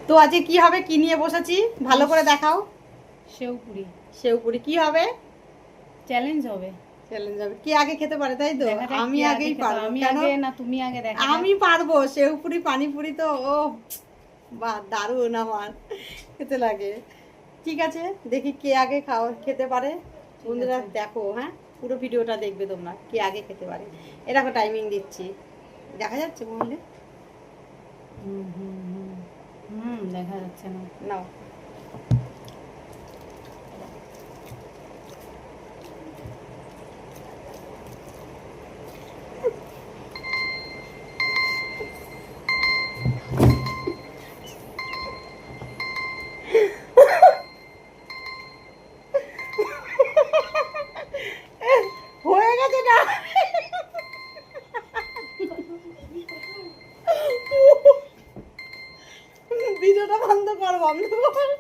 তো আজকে কি হবে, কি নিয়ে বসেছি ভালো করে দেখাও। সেউপুরি। সেউপুরি কি হবে? চ্যালেঞ্জ হবে। চ্যালেঞ্জ হবে, কি আগে খেতে পারে, তাই তো? দেখা যাক আমি কে আগে আগেই খেতে- পারবো। আমি কেন? আগে না তুমি আগে, দেখা যাক। আমি পারবো। সেউপুরি পানিপুরি তো ও বাহ, দারুণ আমার খেতে লাগে। ঠিক আছে, দেখি কে আগে খেতে পারে। বন্ধুরা দেখো, হ্যাঁ পুরো ভিডিওটা দেখবে তোমরা, কে আগে খেতে পারে। এরকম টাইমিং দিচ্ছি, দেখা যাচ্ছে বললে? হুম হুম হুম হুম, দেখা যাচ্ছে না। নাও। হয়ে গেছে না? ভিডিওটা বন্ধ কর, বন্ধ কর।